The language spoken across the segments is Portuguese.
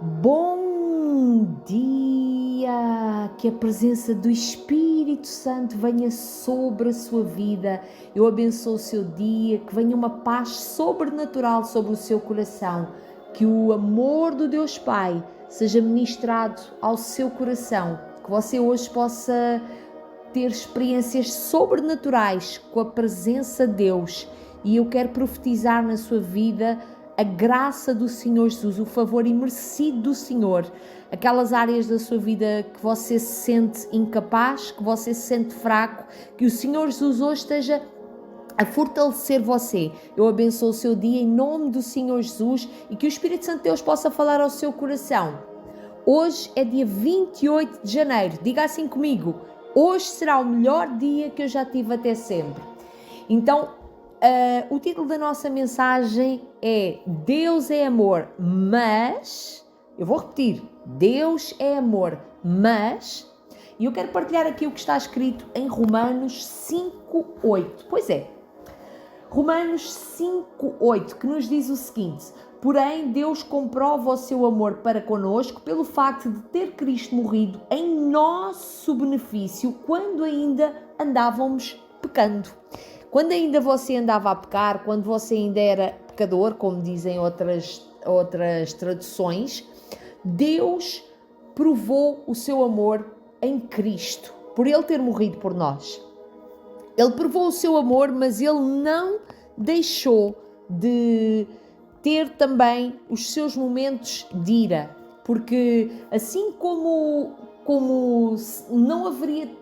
Bom dia! Que a presença do Espírito Santo venha sobre a sua vida. Eu abençoo o seu dia, que venha uma paz sobrenatural sobre o seu coração. Que o amor do Deus Pai seja ministrado ao seu coração. Que você hoje possa ter experiências sobrenaturais com a presença de Deus. E eu quero profetizar na sua vida a graça do Senhor Jesus, o favor imerecido do Senhor, aquelas áreas da sua vida que você se sente incapaz, que você se sente fraco, que o Senhor Jesus hoje esteja a fortalecer você. Eu abençoo o seu dia em nome do Senhor Jesus e que o Espírito Santo de Deus possa falar ao seu coração. Hoje é dia 28 de janeiro, diga assim comigo, hoje será o melhor dia que eu já tive até sempre. Então, o título da nossa mensagem é Deus é amor, mas... Eu vou repetir, Deus é amor, mas... E eu quero partilhar aqui o que está escrito em Romanos 5:8. Pois é, Romanos 5:8, que nos diz o seguinte: porém, Deus comprova o seu amor para connosco pelo facto de ter Cristo morrido em nosso benefício quando ainda andávamos pecando. Quando ainda você andava a pecar, quando você ainda era pecador, como dizem outras traduções, Deus provou o seu amor em Cristo, por Ele ter morrido por nós. Ele provou o seu amor, mas Ele não deixou de ter também os seus momentos de ira, porque assim como não haveria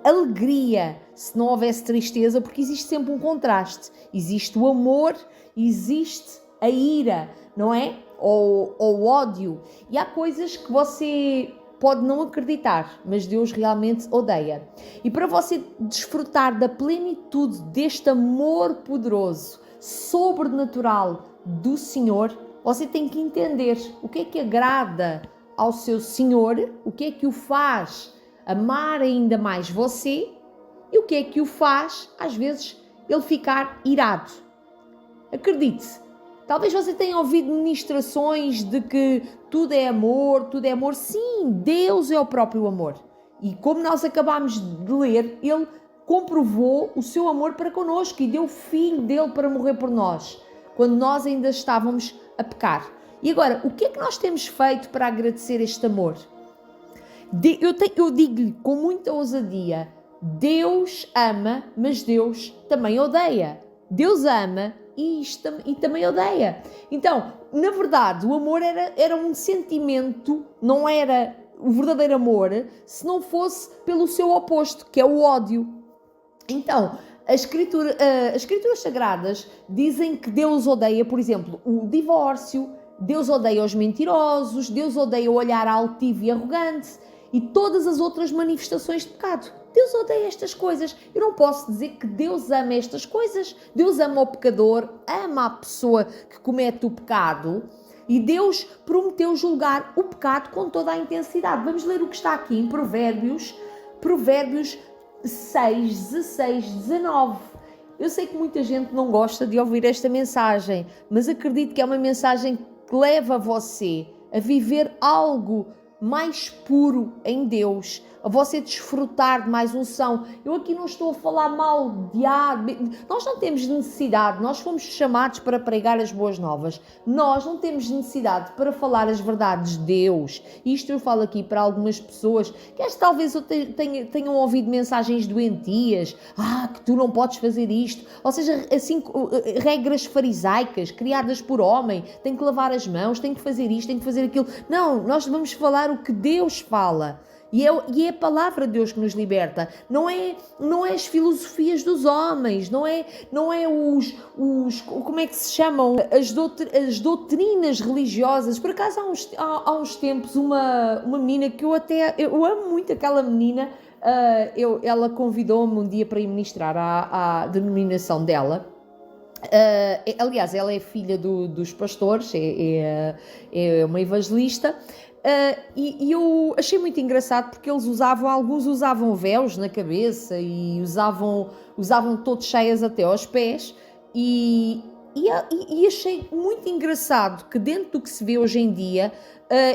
alegria se não houvesse tristeza, porque existe sempre um contraste, existe o amor, existe a ira, não é? Ou o ódio, e há coisas que você pode não acreditar, mas Deus realmente odeia. E para você desfrutar da plenitude deste amor poderoso, sobrenatural do Senhor, você tem que entender o que agrada ao seu Senhor, o que é que o faz amar ainda mais você e o que o faz, às vezes, ele ficar irado. Acredite, talvez você tenha ouvido ministrações de que tudo é amor. Sim, Deus é o próprio amor. E como nós acabámos de ler, Ele comprovou o seu amor para connosco e deu o Filho dele para morrer por nós, quando nós ainda estávamos a pecar. E agora, o que é que nós temos feito para agradecer este amor? Eu digo-lhe com muita ousadia, Deus ama, mas Deus também odeia. Deus ama e também odeia. Então, na verdade, o amor era um sentimento, não era o verdadeiro amor, se não fosse pelo seu oposto, que é o ódio. Então, as escrituras sagradas dizem que Deus odeia, por exemplo, o divórcio, Deus odeia os mentirosos, Deus odeia o olhar altivo e arrogante e todas as outras manifestações de pecado. Deus odeia estas coisas. Eu não posso dizer que Deus ama estas coisas. Deus ama o pecador, ama a pessoa que comete o pecado e Deus prometeu julgar o pecado com toda a intensidade. Vamos ler o que está aqui em Provérbios 6, 16, 19. Eu sei que muita gente não gosta de ouvir esta mensagem, mas acredito que é uma mensagem que leva você a viver algo mais puro em Deus, a você desfrutar de mais unção. Eu aqui não estou a falar mal de nós não temos necessidade, nós fomos chamados para pregar as boas novas, nós não temos necessidade para falar as verdades de Deus. Isto eu falo aqui para algumas pessoas que talvez tenham ouvido mensagens doentias, que tu não podes fazer isto, ou seja, assim, regras farisaicas criadas por homem, tem que lavar as mãos, tem que fazer isto, tem que fazer aquilo. Não, nós vamos falar o que Deus fala. E é a palavra de Deus que nos liberta. Não é as filosofias dos homens, não é os como é que se chamam? As doutrinas religiosas. Por acaso há uns tempos uma menina que eu amo muito aquela menina, ela convidou-me um dia para ir ministrar à denominação dela. Aliás, ela é filha dos pastores, é uma evangelista. E eu achei muito engraçado porque alguns usavam véus na cabeça e usavam todos cheias até aos pés, e E achei muito engraçado que dentro do que se vê hoje em dia,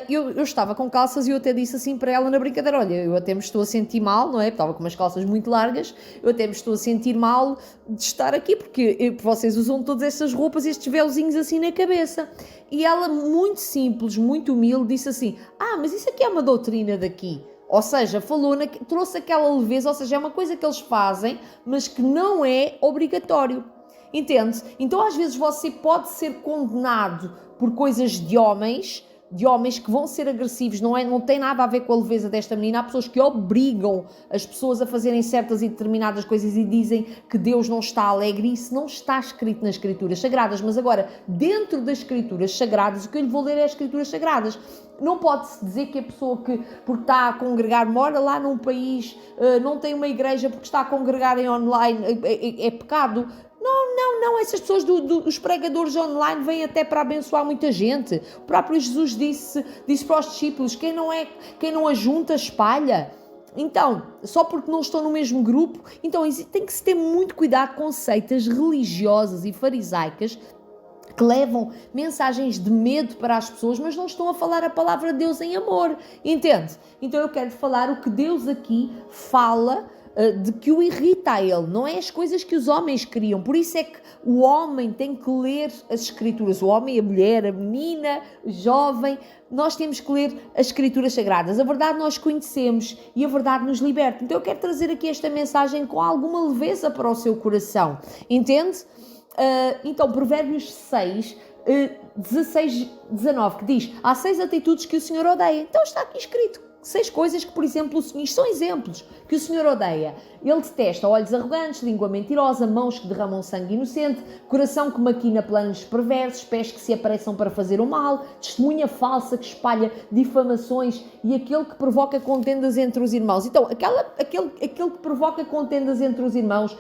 eu estava com calças e eu até disse assim para ela na brincadeira, olha, eu até me estou a sentir mal, não é? Estava com umas calças muito largas, eu até me estou a sentir mal de estar aqui, porque vocês usam todas estas roupas, estes véuzinhos assim na cabeça. E ela, muito simples, muito humilde, disse assim, mas isso aqui é uma doutrina daqui. Ou seja, trouxe aquela leveza, ou seja, é uma coisa que eles fazem, mas que não é obrigatório. Entende? Então às vezes você pode ser condenado por coisas de homens que vão ser agressivos, não tem nada a ver com a leveza desta menina. Há pessoas que obrigam as pessoas a fazerem certas e determinadas coisas e dizem que Deus não está alegre, e isso não está escrito nas Escrituras Sagradas. Mas agora, dentro das Escrituras Sagradas, o que eu lhe vou ler é as Escrituras Sagradas. Não pode-se dizer que a pessoa que, porque está a congregar, mora lá num país, não tem uma igreja, porque está a congregar em online, é pecado. Não, essas pessoas os pregadores online vêm até para abençoar muita gente. O próprio Jesus disse para os discípulos, quem não ajunta, espalha. Então, só porque não estão no mesmo grupo, então tem que se ter muito cuidado com seitas religiosas e farisaicas que levam mensagens de medo para as pessoas, mas não estão a falar a palavra de Deus em amor, entende? Então eu quero falar o que Deus aqui fala de que o irrita a ele, não é as coisas que os homens criam. Por isso é que o homem tem que ler as Escrituras, o homem, a mulher, a menina, o jovem, nós temos que ler as Escrituras Sagradas. A verdade nós conhecemos e a verdade nos liberta. Então eu quero trazer aqui esta mensagem com alguma leveza para o seu coração, entende? Então, Provérbios 6, 16, 19, que diz, há 6 atitudes que o Senhor odeia. Então está aqui escrito 6 coisas que, por exemplo, isto são exemplos que o Senhor odeia. Ele detesta olhos arrogantes, língua mentirosa, mãos que derramam sangue inocente, coração que maquina planos perversos, pés que se apressam para fazer o mal, testemunha falsa que espalha difamações e aquele que provoca contendas entre os irmãos. Então, aquele que provoca contendas entre os irmãos,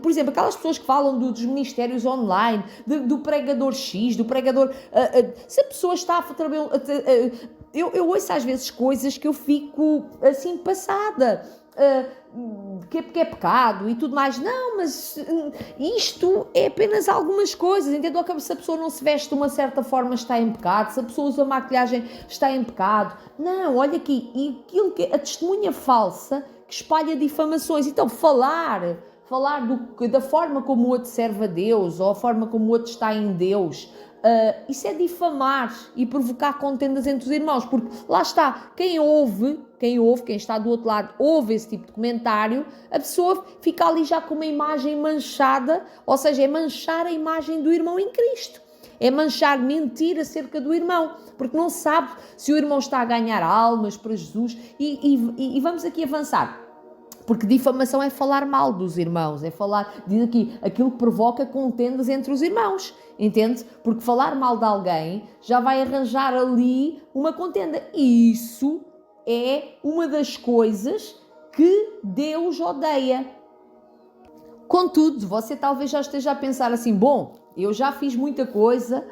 por exemplo, aquelas pessoas que falam dos ministérios online, do pregador X, do pregador... se a pessoa está a eu ouço às vezes coisas que eu fico assim passada, que é pecado e tudo mais. Não, mas isto é apenas algumas coisas, entendeu? Se a pessoa não se veste de uma certa forma está em pecado, se a pessoa usa maquilhagem está em pecado. Não, olha aqui, e a testemunha falsa que espalha difamações. Então falar da forma como o outro serve a Deus ou a forma como o outro está em Deus, isso é difamar e provocar contendas entre os irmãos, porque lá está, quem está do outro lado, ouve esse tipo de comentário, a pessoa fica ali já com uma imagem manchada, ou seja, é manchar a imagem do irmão em Cristo, é manchar, mentir acerca do irmão, porque não sabe se o irmão está a ganhar almas para Jesus, e vamos aqui avançar. Porque difamação é falar mal dos irmãos, diz aqui, aquilo que provoca contendas entre os irmãos, entende? Porque falar mal de alguém já vai arranjar ali uma contenda. E isso é uma das coisas que Deus odeia. Contudo, você talvez já esteja a pensar assim, bom, eu já fiz muita coisa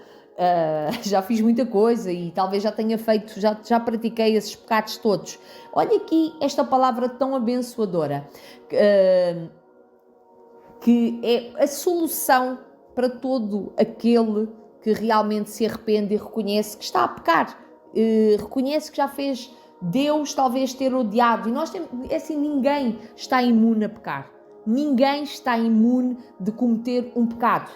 e talvez já tenha feito, já pratiquei esses pecados todos. Olha aqui esta palavra tão abençoadora, que é a solução para todo aquele que realmente se arrepende e reconhece que está a pecar, reconhece que já fez Deus talvez ter odiado, e nós temos, assim, ninguém está imune a pecar, ninguém está imune de cometer um pecado.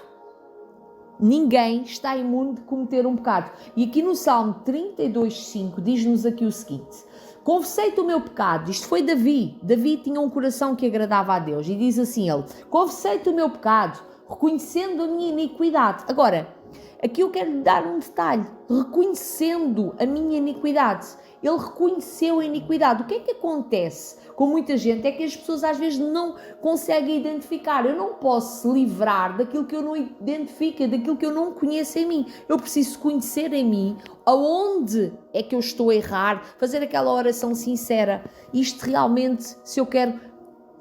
Ninguém está imune de cometer um pecado. E aqui no Salmo 32,5 diz-nos aqui o seguinte: confessei-te o meu pecado. Isto foi Davi. Davi tinha um coração que agradava a Deus. E diz assim ele: confessei-te o meu pecado, reconhecendo a minha iniquidade. Agora, aqui eu quero lhe dar um detalhe. Reconhecendo a minha iniquidade. Ele reconheceu a iniquidade. O que é que acontece com muita gente? É que as pessoas às vezes não conseguem identificar. Eu não posso se livrar daquilo que eu não identifico, daquilo que eu não conheço em mim. Eu preciso conhecer em mim aonde é que eu estou a errar, fazer aquela oração sincera. Isto realmente, se eu quero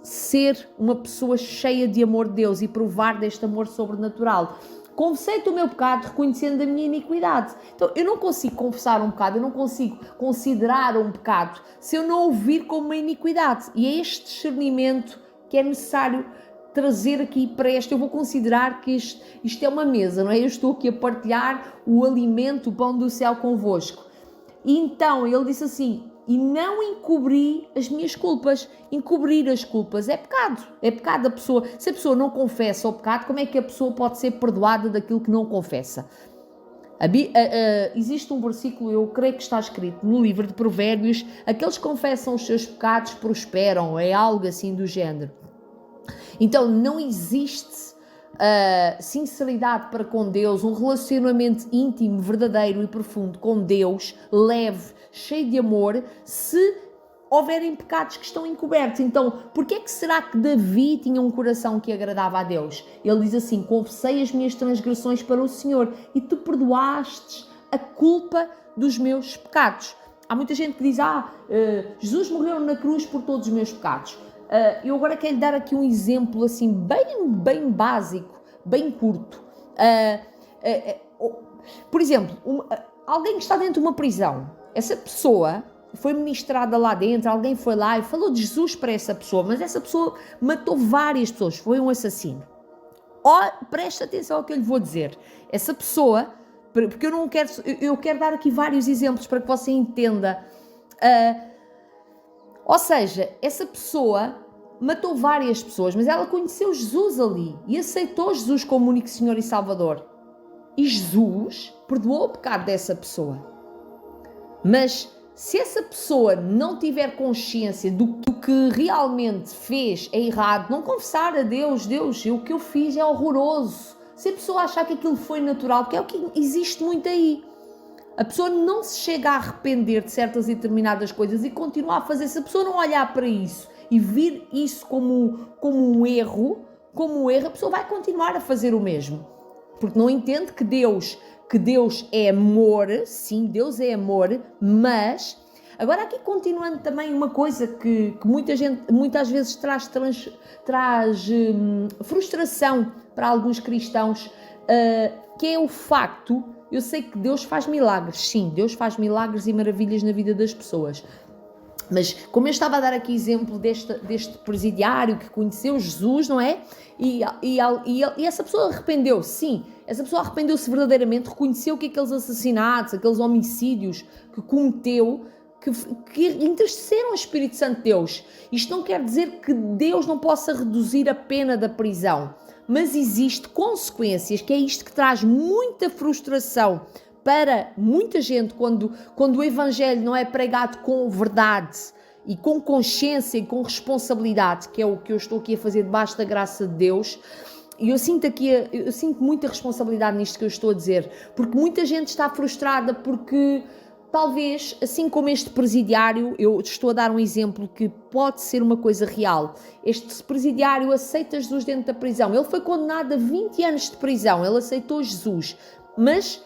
ser uma pessoa cheia de amor de Deus e provar deste amor sobrenatural, confessei-te o meu pecado, reconhecendo a minha iniquidade. Então, eu não consigo confessar um pecado, eu não consigo considerar um pecado se eu não o vir como uma iniquidade. E é este discernimento que é necessário trazer aqui para eu vou considerar que isto é uma mesa, não é? Eu estou aqui a partilhar o alimento, o pão do céu convosco. E então ele disse assim, e não encobri as minhas culpas. Encobrir as culpas é pecado. É pecado a pessoa. Se a pessoa não confessa o pecado, como é que a pessoa pode ser perdoada daquilo que não confessa? Existe um versículo, eu creio que está escrito no livro de Provérbios, aqueles que confessam os seus pecados prosperam, é algo assim do género. Então não existe sinceridade para com Deus, um relacionamento íntimo, verdadeiro e profundo com Deus, leve, cheio de amor, se houverem pecados que estão encobertos. Então, porquê é que será que Davi tinha um coração que agradava a Deus? Ele diz assim, confessei as minhas transgressões para o Senhor e tu perdoastes a culpa dos meus pecados. Há muita gente que diz, Jesus morreu na cruz por todos os meus pecados. Eu agora quero lhe dar aqui um exemplo assim, bem básico, bem curto. Por exemplo, alguém que está dentro de uma prisão, essa pessoa foi ministrada lá dentro, alguém foi lá e falou de Jesus para essa pessoa, mas essa pessoa matou várias pessoas, foi um assassino. Preste atenção ao que eu lhe vou dizer. Essa pessoa, porque eu quero dar aqui vários exemplos para que você entenda. Ou seja, essa pessoa matou várias pessoas, mas ela conheceu Jesus ali e aceitou Jesus como único Senhor e Salvador. E Jesus perdoou o pecado dessa pessoa. Mas se essa pessoa não tiver consciência do que realmente fez é errado, não confessar a Deus, o que eu fiz é horroroso. Se a pessoa achar que aquilo foi natural, porque é o que existe muito aí. A pessoa não se chega a arrepender de certas e determinadas coisas e continua a fazer. Se a pessoa não olhar para isso e vir isso como um erro, a pessoa vai continuar a fazer o mesmo. Porque não entende que Deus é amor, sim, Deus é amor, mas... Agora aqui continuando também uma coisa que muita gente, muitas vezes traz frustração para alguns cristãos, que é o facto... Eu sei que Deus faz milagres, sim, Deus faz milagres e maravilhas na vida das pessoas. Mas como eu estava a dar aqui exemplo deste presidiário que conheceu Jesus, não é? E essa pessoa arrependeu-se, sim. Essa pessoa arrependeu-se verdadeiramente, reconheceu que aqueles assassinatos, aqueles homicídios que cometeu, que entristeceram o Espírito Santo de Deus. Isto não quer dizer que Deus não possa reduzir a pena da prisão. Mas existe consequências, que é isto que traz muita frustração para muita gente quando o Evangelho não é pregado com verdade e com consciência e com responsabilidade, que é o que eu estou aqui a fazer debaixo da graça de Deus. E eu sinto muita responsabilidade nisto que eu estou a dizer, porque muita gente está frustrada porque... Talvez, assim como este presidiário, eu estou a dar um exemplo que pode ser uma coisa real. Este presidiário aceita Jesus dentro da prisão. Ele foi condenado a 20 anos de prisão. Ele aceitou Jesus. Mas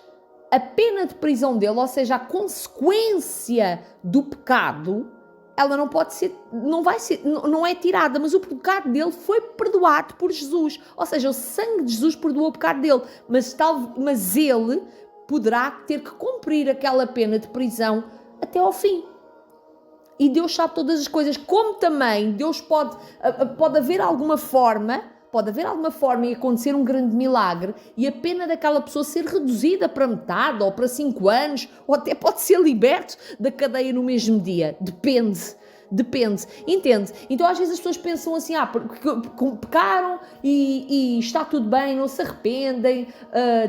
a pena de prisão dele, ou seja, a consequência do pecado, ela não é tirada, mas o pecado dele foi perdoado por Jesus. Ou seja, o sangue de Jesus perdoou o pecado dele. Mas ele... poderá ter que cumprir aquela pena de prisão até ao fim. E Deus sabe todas as coisas, como também Deus pode haver alguma forma e acontecer um grande milagre e a pena daquela pessoa ser reduzida para metade ou para 5 anos, ou até pode ser liberto da cadeia no mesmo dia. Depende, entende? Então às vezes as pessoas pensam assim, pecaram e está tudo bem, não se arrependem,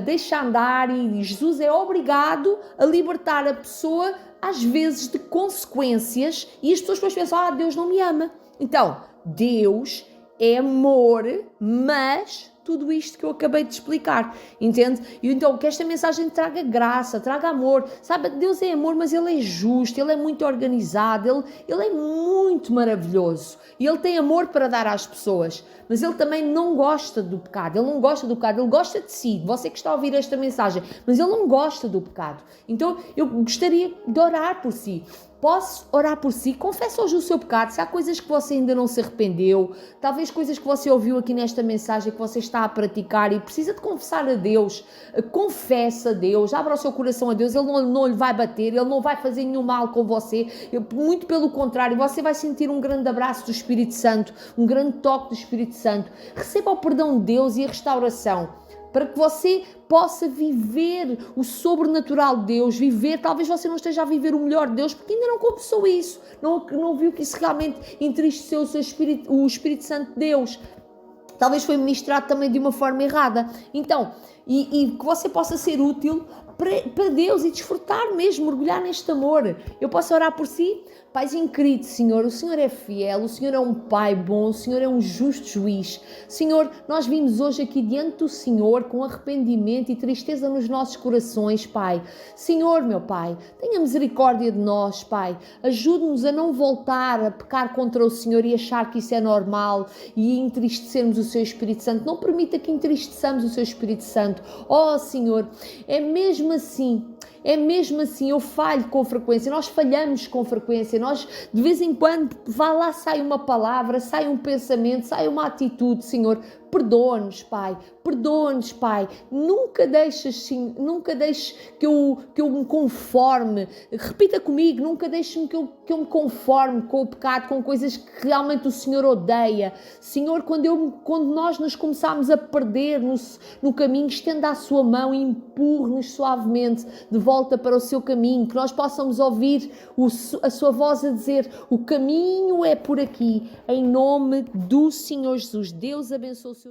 deixa andar, e Jesus é obrigado a libertar a pessoa às vezes de consequências, e as pessoas depois pensam, Deus não me ama. Então, Deus é amor, mas tudo isto que eu acabei de explicar, entende? E então que esta mensagem traga graça, traga amor, sabe? Deus é amor, mas Ele é justo, Ele é muito organizado, Ele é muito maravilhoso, e Ele tem amor para dar às pessoas, mas Ele também não gosta do pecado, Ele gosta de si, você que está a ouvir esta mensagem, mas Ele não gosta do pecado. Então eu gostaria de orar por si. Posso orar por si? Confessa hoje o seu pecado. Se há coisas que você ainda não se arrependeu, talvez coisas que você ouviu aqui nesta mensagem que você está está a praticar e precisa de confessar a Deus, confessa a Deus, abra o seu coração a Deus, Ele não lhe vai bater, Ele não vai fazer nenhum mal com você, muito pelo contrário, você vai sentir um grande abraço do Espírito Santo, um grande toque do Espírito Santo. Receba o perdão de Deus e a restauração, para que você possa viver o sobrenatural de Deus, talvez você não esteja a viver o melhor de Deus, porque ainda não confessou isso, não viu que isso realmente entristeceu o Espírito Santo de Deus. Talvez foi ministrado também de uma forma errada. Então, e que você possa ser útil para Deus e desfrutar mesmo, mergulhar neste amor. Eu posso orar por si? Paizinho querido, Senhor, o Senhor é fiel, o Senhor é um Pai bom, o Senhor é um justo juiz. Senhor, nós vimos hoje aqui diante do Senhor com arrependimento e tristeza nos nossos corações, Pai. Senhor, meu Pai, tenha misericórdia de nós, Pai. Ajude-nos a não voltar a pecar contra o Senhor e achar que isso é normal e entristecermos o Seu Espírito Santo. Não permita que entristeçamos o Seu Espírito Santo. Oh, Senhor, é mesmo assim, eu falho com frequência, nós falhamos com frequência, nós de vez em quando, vá lá, sai uma palavra, sai um pensamento, sai uma atitude, Senhor, perdoa-nos, Pai, nunca deixes que eu me conforme, repita comigo, nunca deixes que eu me conforme com o pecado, com coisas que realmente o Senhor odeia. Senhor, quando nós nos começarmos a perder no caminho, estenda a sua mão e empurre-nos suavemente de volta para o seu caminho, que nós possamos ouvir a sua voz a dizer, o caminho é por aqui, em nome do Senhor Jesus. Deus abençoe o seu